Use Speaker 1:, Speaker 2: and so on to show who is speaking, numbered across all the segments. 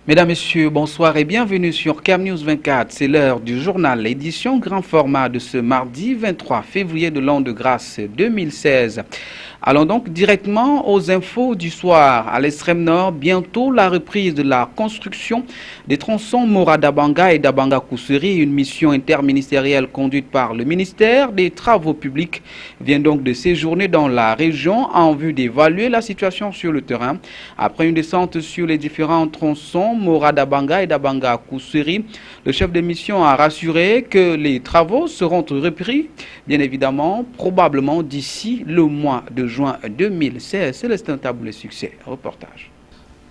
Speaker 1: Mesdames, Messieurs, bonsoir et bienvenue sur Cam News 24. C'est l'heure du journal, édition grand format de ce mardi 23 février de l'an de grâce 2016. Allons donc directement aux infos du soir. À l'extrême nord, bientôt la reprise de la construction des tronçons Mora-Dabanga et Dabanga-Kousseri. Une mission interministérielle conduite par le ministère des Travaux publics vient donc de séjourner dans la région en vue d'évaluer la situation sur le terrain. Après une descente sur les différents tronçons Mora-Dabanga et Dabanga-Kousseri, le chef de mission a rassuré que les travaux seront repris, bien évidemment, probablement d'ici le mois de juin 2016. Célestin Tabou, le succès. Reportage.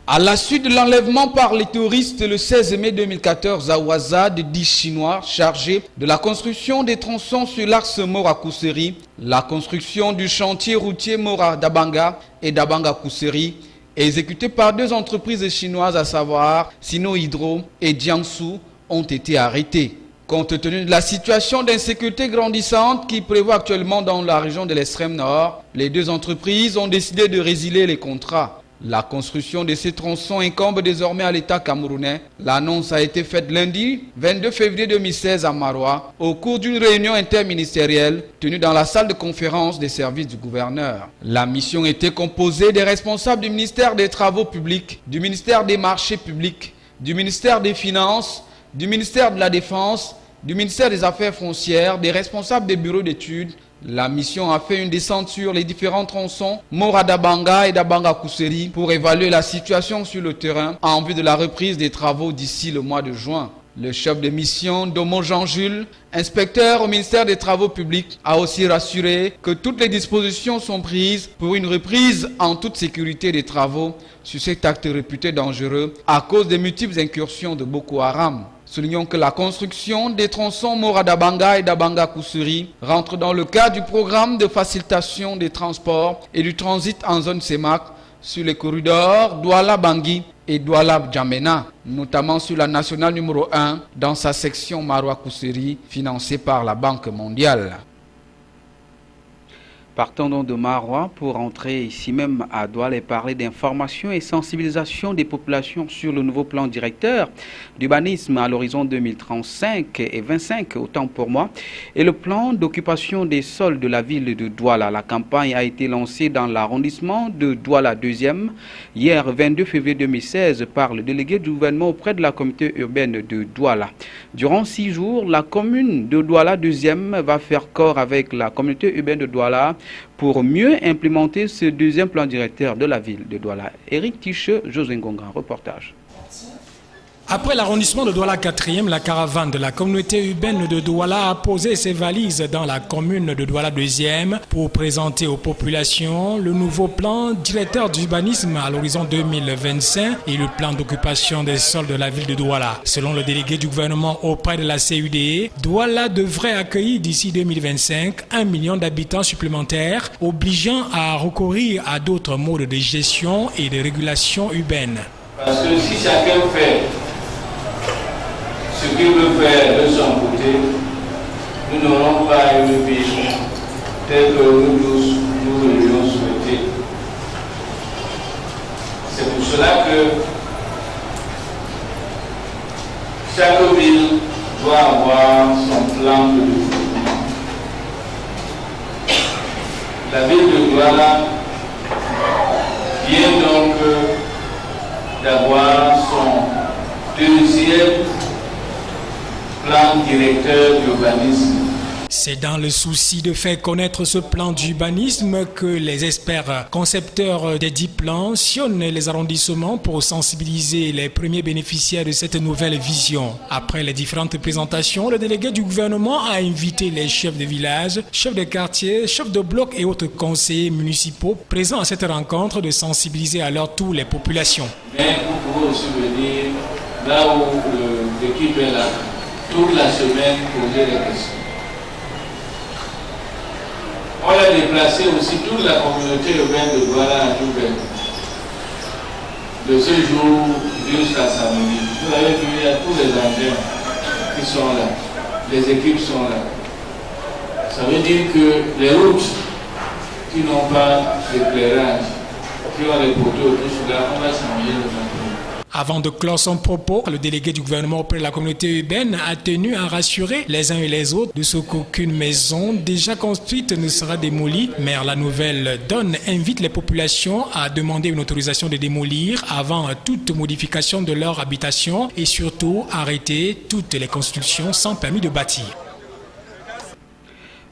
Speaker 2: À la suite de l'enlèvement par les touristes le 16 mai 2014 à Ouaza de 10 Chinois chargés de la construction des tronçons sur l'axe Mora-Kousseri, la construction du chantier routier Mora-Dabanga et Dabanga-Kousseri est exécutée par deux entreprises chinoises, à savoir Sino Hydro et Jiangsu, ont été arrêtées. Compte tenu de la situation d'insécurité grandissante qui prévaut actuellement dans la région de l'extrême nord, les deux entreprises ont décidé de résilier les contrats. La construction de ces tronçons incombe désormais à l'État camerounais. L'annonce a été faite lundi 22 février 2016 à Maroua au cours d'une réunion interministérielle tenue dans la salle de conférence des services du gouverneur. La mission était composée des responsables du ministère des Travaux publics, du ministère des Marchés publics, du ministère des Finances, du ministère de la Défense, du ministère des Affaires foncières, des responsables des bureaux d'études. La mission a fait une descente sur les différents tronçons Mora-Dabanga et Dabanga-Kousseri pour évaluer la situation sur le terrain en vue de la reprise des travaux d'ici le mois de juin. Le chef de mission, Domo Jean-Jules, inspecteur au ministère des Travaux publics, a aussi rassuré que toutes les dispositions sont prises pour une reprise en toute sécurité des travaux sur cet acte réputé dangereux à cause des multiples incursions de Boko Haram. Soulignons que la construction des tronçons Mora-Dabanga et Dabanga-Kousseri rentre dans le cadre du programme de facilitation des transports et du transit en zone CEMAC sur les corridors Douala-Bangui et Douala-Djamena, notamment sur la nationale numéro 1 dans sa section Maroua-Kousseri financée par la Banque mondiale.
Speaker 1: Partons donc de Maroua pour entrer ici même à Douala et parler d'information et sensibilisation des populations sur le nouveau plan directeur d'urbanisme à l'horizon 2035 et 25, autant pour moi, et le plan d'occupation des sols de la ville de Douala. La campagne a été lancée dans l'arrondissement de Douala 2e hier 22 février 2016 par le délégué du gouvernement auprès de la communauté urbaine de Douala. Durant 6 jours, la commune de Douala 2e va faire corps avec la communauté urbaine de Douala pour mieux implémenter ce deuxième plan directeur de la ville de Douala. Éric Tiche, José Ngonga, reportage.
Speaker 3: Après l'arrondissement de Douala 4e, la caravane de la communauté urbaine de Douala a posé ses valises dans la commune de Douala 2e pour présenter aux populations le nouveau plan directeur d'urbanisme à l'horizon 2025 et le plan d'occupation des sols de la ville de Douala. Selon le délégué du gouvernement auprès de la CUDE, Douala devrait accueillir d'ici 2025 1 million d'habitants supplémentaires, obligeant à recourir à d'autres modes de gestion et de régulation urbaine.
Speaker 4: Parce que si chacun fait ce qu'il veut faire de son côté, nous n'aurons pas une ville telle que nous tous nous l'aurions souhaité. C'est pour cela que chaque ville doit avoir son plan de développement. La ville de Douala vient donc d'avoir son deuxième plan directeur d'urbanisme.
Speaker 3: C'est dans le souci de faire connaître ce plan d'urbanisme que les experts concepteurs des 10 plans sillonnent les arrondissements pour sensibiliser les premiers bénéficiaires de cette nouvelle vision. Après les différentes présentations, le délégué du gouvernement a invité les chefs de village, chefs de quartier, chefs de bloc et autres conseillers municipaux présents à cette rencontre de sensibiliser à leur tour les populations.
Speaker 4: Mais vous pouvez aussi venir là où l'équipe est là, toute la semaine poser des questions. On a déplacé aussi toute la communauté urbaine de Douala à Djoubel. De ce jour jusqu'à samedi. Vous avez vu, il y a tous les engins qui sont là. Les équipes sont là. Ça veut dire que les routes qui n'ont pas d'éclairage, qui ont les poteaux, tout cela, on va changer le matin.
Speaker 3: Avant de clore son propos, le délégué du gouvernement auprès de la communauté urbaine a tenu à rassurer les uns et les autres de ce qu'aucune maison déjà construite ne sera démolie. Mais la nouvelle donne invite les populations à demander une autorisation de démolir avant toute modification de leur habitation et surtout arrêter toutes les constructions sans permis de bâtir.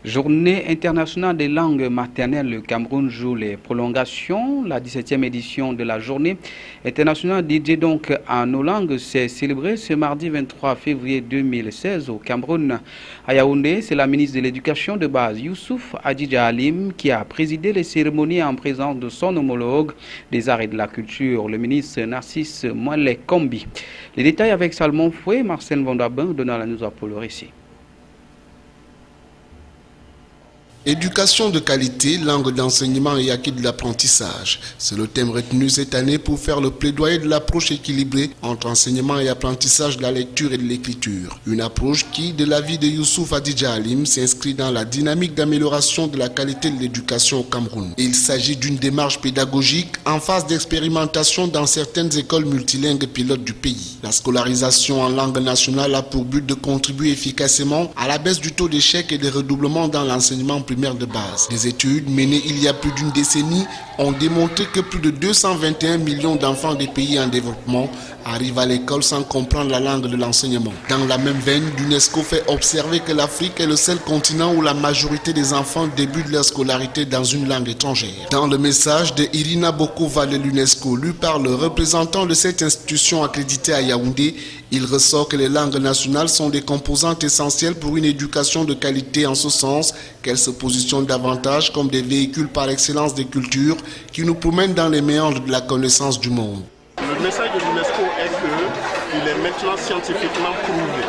Speaker 1: Journée internationale des langues maternelles, le Cameroun joue les prolongations. La 17e édition de la journée internationale dédiée donc à nos langues s'est célébrée ce mardi 23 février 2016 au Cameroun. À Yaoundé, c'est la ministre de l'Éducation de base, Youssouf Adidja Halim, qui a présidé les cérémonies en présence de son homologue des arts et de la culture, le ministre Narcisse Moelle Kombi. Les détails avec Salmon Fouet, Marcel Vandabin, donnant la nous à Paul Récit.
Speaker 5: Éducation de qualité, langue d'enseignement et acquis de l'apprentissage. C'est le thème retenu cette année pour faire le plaidoyer de l'approche équilibrée entre enseignement et apprentissage de la lecture et de l'écriture. Une approche qui, de l'avis de Youssouf Adidja Halim, s'inscrit dans la dynamique d'amélioration de la qualité de l'éducation au Cameroun. Il s'agit d'une démarche pédagogique en phase d'expérimentation dans certaines écoles multilingues pilotes du pays. La scolarisation en langue nationale a pour but de contribuer efficacement à la baisse du taux d'échec et de redoublement dans l'enseignement primaire de base. Des études menées il y a plus d'une décennie ont démontré que plus de 221 millions d'enfants des pays en développement arrivent à l'école sans comprendre la langue de l'enseignement. Dans la même veine, l'UNESCO fait observer que l'Afrique est le seul continent où la majorité des enfants débutent leur scolarité dans une langue étrangère. Dans le message de Irina Bokova de l'UNESCO, lu par le représentant de cette institution accréditée à Yaoundé, il ressort que les langues nationales sont des composantes essentielles pour une éducation de qualité, en ce sens qu'elles se positionnent davantage comme des véhicules par excellence des cultures qui nous promènent dans les méandres de la connaissance du monde.
Speaker 6: Le message de l'UNESCO est qu'il est maintenant scientifiquement prouvé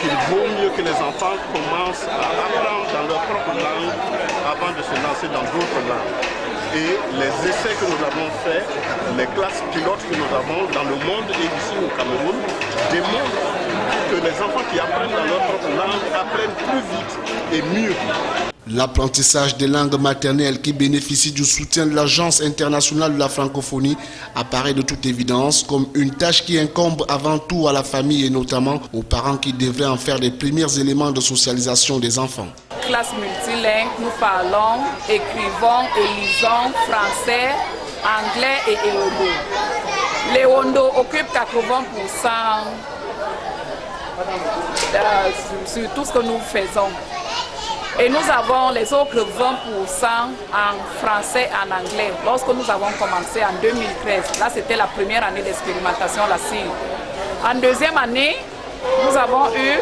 Speaker 6: qu'il vaut mieux que les enfants commencent à apprendre dans leur propre langue avant de se lancer dans d'autres langues. Et les essais que nous avons faits, les classes pilotes que nous avons dans le monde et ici au Cameroun, démontrent que les enfants qui apprennent dans leur propre langue apprennent plus vite et mieux.
Speaker 5: L'apprentissage des langues maternelles qui bénéficie du soutien de l'Agence internationale de la francophonie apparaît de toute évidence comme une tâche qui incombe avant tout à la famille et notamment aux parents qui devraient en faire les premiers éléments de socialisation des enfants.
Speaker 7: Classe multilingue, nous parlons, écrivons et lisons français, anglais et ewondo. L'ewondo occupe 80% sur tout ce que nous faisons. Et nous avons les autres 20% en français et en anglais. Lorsque nous avons commencé en 2013, là c'était la première année d'expérimentation, la CIL. En deuxième année, nous avons eu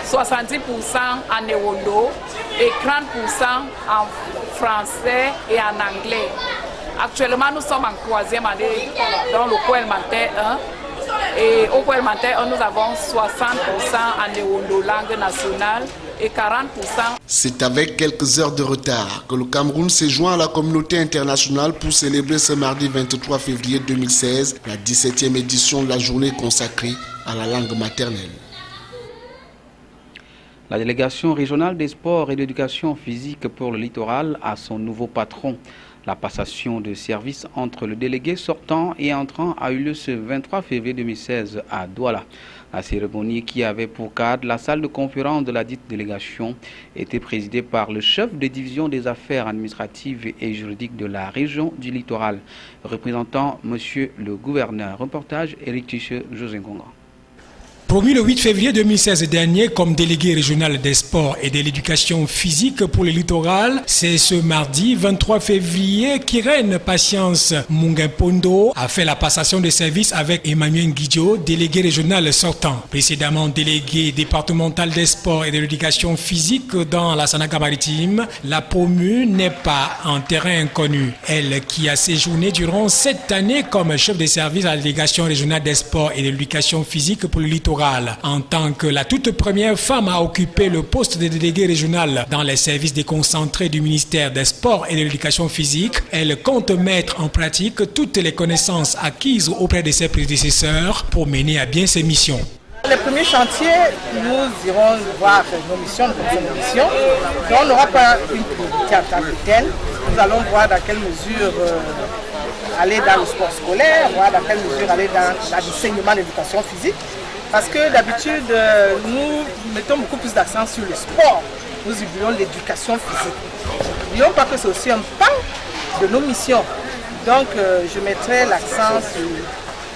Speaker 7: 70% en ewondo et 30% en français et en anglais. Actuellement, nous sommes en troisième année dans le cours élémentaire 1. Et au cours élémentaire 1, nous avons 60% en ewondo, langue nationale, et 40%.
Speaker 5: C'est avec quelques heures de retard que le Cameroun s'est joint à la communauté internationale pour célébrer ce mardi 23 février 2016 la 17e édition de la journée consacrée à la langue maternelle.
Speaker 1: La délégation régionale des sports et d'éducation physique pour le littoral a son nouveau patron. La passation de service entre le délégué sortant et entrant a eu lieu ce 23 février 2016 à Douala. La cérémonie, qui avait pour cadre la salle de conférence de la dite délégation, était présidée par le chef de division des affaires administratives et juridiques de la région du littoral, représentant Monsieur le gouverneur. Reportage Éric Ticheux, José Ngonga.
Speaker 3: Promu le 8 février 2016 dernier comme délégué régional des sports et de l'éducation physique pour le littoral, c'est ce mardi 23 février qu'Irène Patience Mungempondo a fait la passation de service avec Emmanuel Guidjo, délégué régional sortant. Précédemment délégué départemental des sports et de l'éducation physique dans la Sanaka maritime, la promue n'est pas un terrain inconnu. Elle qui a séjourné durant 7 années comme chef de service à la délégation régionale des sports et de l'éducation physique pour le littoral. En tant que la toute première femme à occuper le poste de délégué régional dans les services déconcentrés du ministère des Sports et de l'Éducation physique, elle compte mettre en pratique toutes les connaissances acquises auprès de ses prédécesseurs pour mener à bien ses missions.
Speaker 8: Les premiers chantiers, nous irons voir nos missions, nos missions. On n'aura pas une priorité à temps plein. Nous allons voir dans quelle mesure aller dans le sport scolaire, voir dans quelle mesure aller dans l'enseignement de l'éducation physique. Parce que d'habitude, nous mettons beaucoup plus d'accent sur le sport. Nous oublions l'éducation physique. N'oublions pas que c'est aussi un pan de nos missions. Donc, je mettrai l'accent sur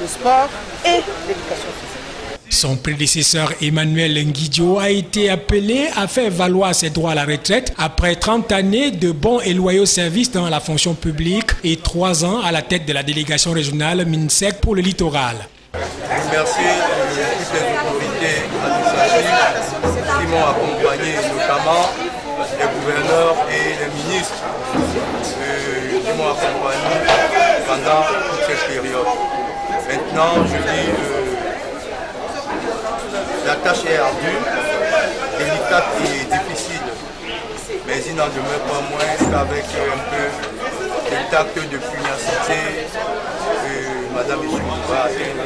Speaker 8: le sport et l'éducation physique.
Speaker 3: Son prédécesseur Emmanuel Nguidjo a été appelé à faire valoir ses droits à la retraite après 30 années de bons et loyaux services dans la fonction publique et 3 ans à la tête de la délégation régionale MINSEC pour le littoral.
Speaker 9: Remercier toutes les autorités administratives qui m'ont accompagné, notamment les gouverneurs et les ministres qui m'ont accompagné pendant toute cette période. Maintenant, je dis la tâche est ardue, délicate et difficile, mais il n'en demeure pas moins qu'avec un peu de tact, de pugnacité, Madame et M. va atteindre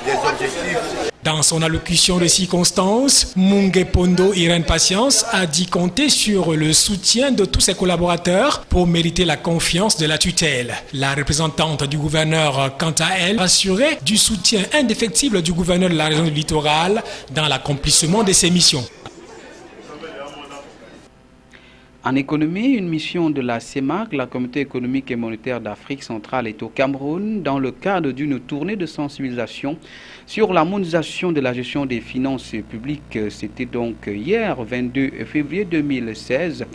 Speaker 9: des objectifs.
Speaker 3: Dans son allocution de circonstance, Mungé Pondo Irène Patience a dit compter sur le soutien de tous ses collaborateurs pour mériter la confiance de la tutelle. La représentante du gouverneur, quant à elle, assurait du soutien indéfectible du gouverneur de la région du littoral dans l'accomplissement de ses missions.
Speaker 1: En économie, une mission de la CEMAC, la Communauté économique et monétaire d'Afrique centrale, est au Cameroun dans le cadre d'une tournée de sensibilisation sur l'harmonisation de la gestion des finances publiques. C'était donc hier, 22 février 2016.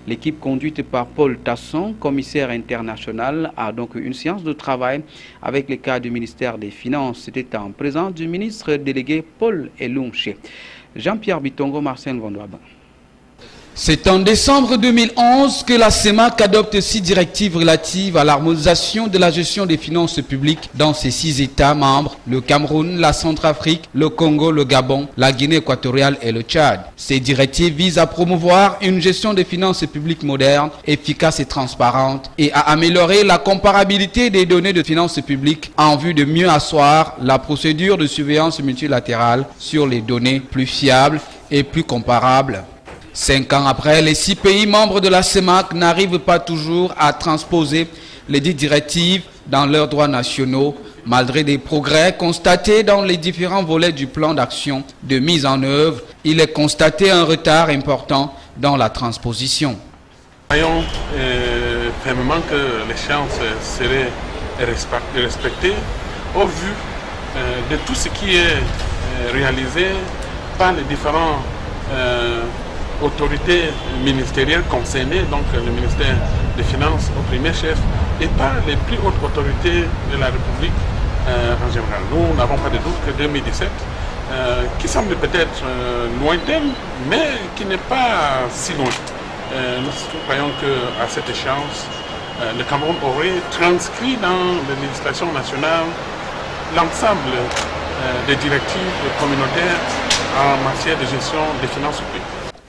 Speaker 1: L'équipe conduite par Paul Tasson, commissaire international, a donc une séance de travail avec les cadres du ministère des Finances. C'était en présence du ministre délégué Paul Elunche. Jean-Pierre Bitongo, Marcel Vondoaba.
Speaker 2: C'est en décembre 2011 que la CEMAC adopte 6 directives relatives à l'harmonisation de la gestion des finances publiques dans ses 6 États membres, le Cameroun, la Centrafrique, le Congo, le Gabon, la Guinée équatoriale et le Tchad. Ces directives visent à promouvoir une gestion des finances publiques moderne, efficace et transparente et à améliorer la comparabilité des données de finances publiques en vue de mieux asseoir la procédure de surveillance multilatérale sur les données plus fiables et plus comparables. 5 ans après, les 6 pays membres de la CEMAC n'arrivent pas toujours à transposer les 10 directives dans leurs droits nationaux, malgré des progrès constatés dans les différents volets du plan d'action de mise en œuvre. Il est constaté un retard important dans la transposition.
Speaker 10: Croyons fermement que l'échéance serait respectée au vu de tout ce qui est réalisé par les différents autorités ministérielles concernées, donc le ministère des Finances au premier chef, et par les plus hautes autorités de la République en général. Nous n'avons pas de doute que 2017, qui semble peut-être lointaine, mais qui n'est pas si loin. Nous croyons qu'à cette échéance, le Cameroun aurait transcrit dans la législation nationale l'ensemble des directives communautaires en matière de gestion des finances publiques.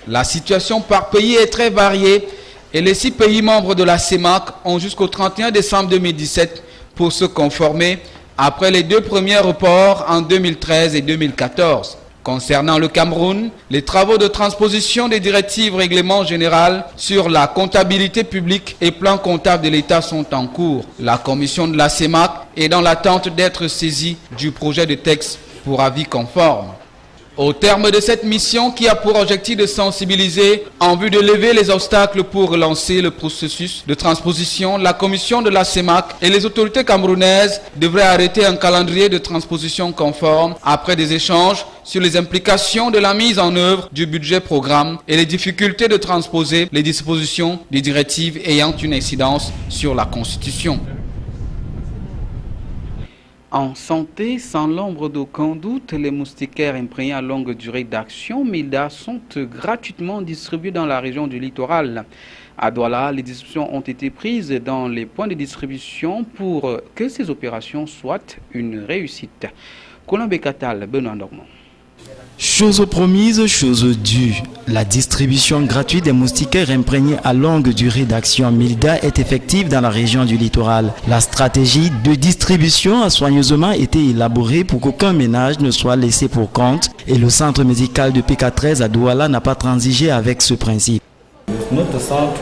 Speaker 2: La situation par pays est très variée et les 6 pays membres de la CEMAC ont jusqu'au 31 décembre 2017 pour se conformer après les 2 premiers reports en 2013 et 2014. Concernant le Cameroun, les travaux de transposition des directives règlement général sur la comptabilité publique et plan comptable de l'État sont en cours. La commission de la CEMAC est dans l'attente d'être saisie du projet de texte pour avis conforme. Au terme de cette mission qui a pour objectif de sensibiliser en vue de lever les obstacles pour relancer le processus de transposition, la commission de la CEMAC et les autorités camerounaises devraient arrêter un calendrier de transposition conforme après des échanges sur les implications de la mise en œuvre du budget programme et les difficultés de transposer les dispositions des directives ayant une incidence sur la Constitution.
Speaker 1: En santé, sans l'ombre d'aucun doute, les moustiquaires imprégnés à longue durée d'action, MILDA, sont gratuitement distribués dans la région du littoral. À Douala, les distributions ont été prises dans les points de distribution pour que ces opérations soient une réussite. Colombe Katal, Benoît Normand.
Speaker 11: Chose promise, chose due. La distribution gratuite des moustiquaires imprégnés à longue durée d'action MILDA est effective dans la région du littoral. La stratégie de distribution a soigneusement été élaborée pour qu'aucun ménage ne soit laissé pour compte et le centre médical de PK13 à Douala n'a pas transigé avec ce principe.
Speaker 12: Notre centre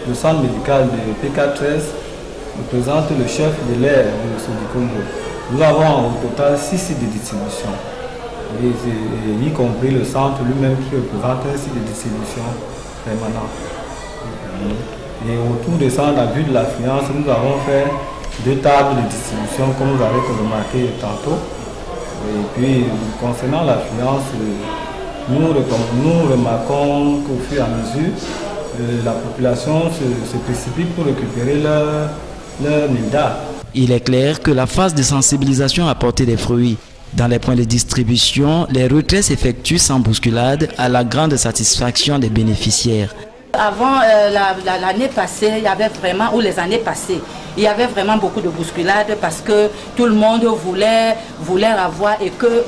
Speaker 12: le centre médical de PK13 représente le chef de l'aire de du Congo. Nous avons au total 6 sites de distribution, y compris le centre lui-même qui représente un site de distribution permanent. Et autour de ça, la vue de l'affluence, nous avons fait 2 tables de distribution, comme vous avez remarqué tantôt. Et puis, concernant l'affluence, nous remarquons qu'au fur et à mesure, la population se précipite pour récupérer leur MILDA.
Speaker 11: Il est clair que la phase de sensibilisation a porté des fruits. Dans les points de distribution, les retraits s'effectuent sans bousculade à la grande satisfaction des bénéficiaires.
Speaker 13: Avant l'année passée, il y avait vraiment, ou les années passées, il y avait vraiment beaucoup de bousculades parce que tout le monde voulait avoir et que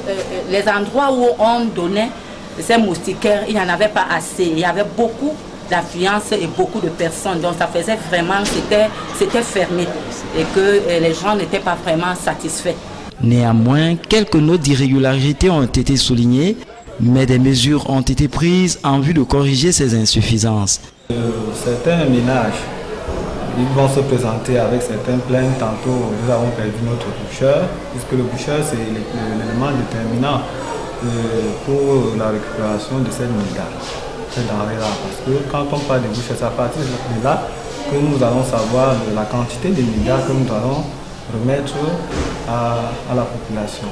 Speaker 13: les endroits où on donnait ces moustiquaires, il n'y en avait pas assez. Il y avait beaucoup d'affluence et beaucoup de personnes. Donc ça faisait vraiment, c'était fermé et que les gens n'étaient pas vraiment satisfaits.
Speaker 11: Néanmoins, quelques notes d'irrégularité ont été soulignées, mais des mesures ont été prises en vue de corriger ces insuffisances.
Speaker 12: Certains ménages, ils vont se présenter avec certaines plaintes. Tantôt, nous avons perdu notre boucheur, puisque le boucheur, c'est l'élément déterminant pour la récupération de cette MILDA, cette denrée-là. Parce que quand on parle de boucheur, c'est à partir de là que nous allons savoir la quantité de MILDA que nous allons remettre à la population.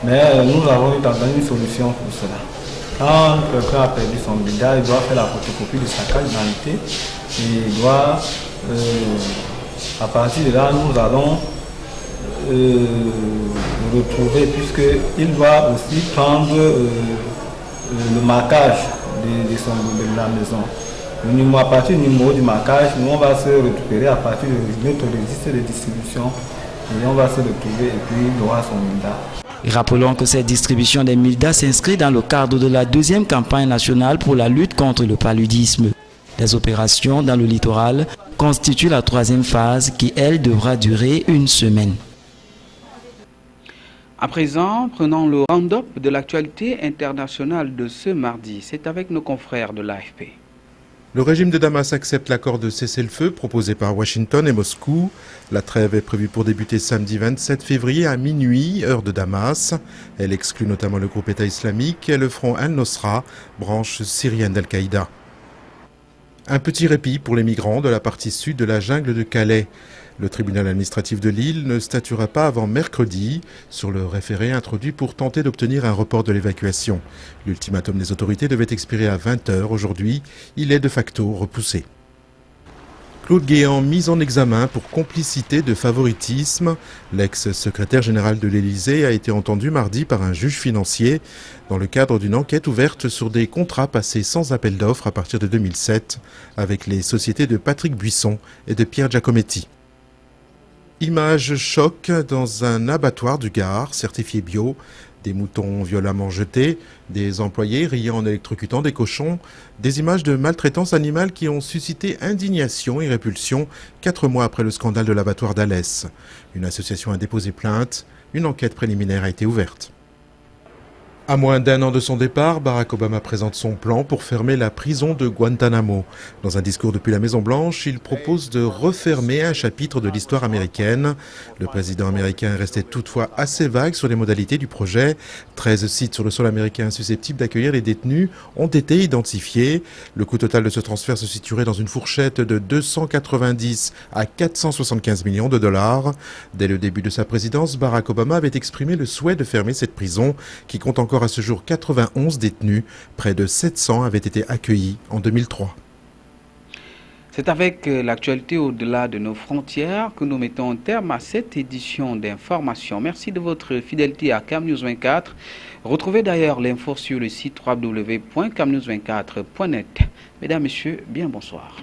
Speaker 12: Mais nous avons une solution pour cela. Quand quelqu'un a perdu son MILDA, il doit faire la photocopie de sa carte d'identité et il doit, à partir de là, nous allons le retrouver puisqu'il doit aussi prendre le marquage de la maison. À partir du numéro du marquage, nous on va se récupérer à partir de notre registre de distribution et on va se retrouver et puis il aura son MILDA.
Speaker 11: Rappelons que cette distribution des MILDA s'inscrit dans le cadre de la 2e campagne nationale pour la lutte contre le paludisme. Les opérations dans le littoral constituent la 3e phase qui, elle, devra durer 1 semaine.
Speaker 1: À présent, prenons le round-up de l'actualité internationale de ce mardi. C'est avec nos confrères de l'AFP.
Speaker 14: Le régime de Damas accepte l'accord de cessez-le-feu proposé par Washington et Moscou. La trêve est prévue pour débuter samedi 27 février à minuit, heure de Damas. Elle exclut notamment le groupe État islamique et le front Al-Nosra, branche syrienne d'Al-Qaïda. Un petit répit pour les migrants de la partie sud de la jungle de Calais. Le tribunal administratif de Lille ne statuera pas avant mercredi sur le référé introduit pour tenter d'obtenir un report de l'évacuation. L'ultimatum des autorités devait expirer à 20h aujourd'hui. Il est de facto repoussé. Claude Guéant mis en examen pour complicité de favoritisme. L'ex-secrétaire général de l'Élysée a été entendu mardi par un juge financier dans le cadre d'une enquête ouverte sur des contrats passés sans appel d'offres à partir de 2007 avec les sociétés de Patrick Buisson et de Pierre Giacometti. Image choc dans un abattoir du Gard, certifié bio. Des moutons violemment jetés, des employés riant en électrocutant des cochons, des images de maltraitance animale qui ont suscité indignation et répulsion 4 mois après le scandale de l'abattoir d'Alès. Une association a déposé plainte, une enquête préliminaire a été ouverte. À moins d'1 an de son départ, Barack Obama présente son plan pour fermer la prison de Guantanamo. Dans un discours depuis la Maison-Blanche, il propose de refermer un chapitre de l'histoire américaine. Le président américain est resté toutefois assez vague sur les modalités du projet. 13 sites sur le sol américain susceptibles d'accueillir les détenus ont été identifiés. Le coût total de ce transfert se situerait dans une fourchette de 290 à 475 millions de dollars. Dès le début de sa présidence, Barack Obama avait exprimé le souhait de fermer cette prison qui compte encore à ce jour 91 détenus. Près de 700 avaient été accueillis en 2003.
Speaker 1: C'est avec l'actualité au-delà de nos frontières que nous mettons un terme à cette édition d'information. Merci de votre fidélité à CamNews 24. Retrouvez d'ailleurs l'info sur le site www.camnews24.net. Mesdames, Messieurs, bien bonsoir.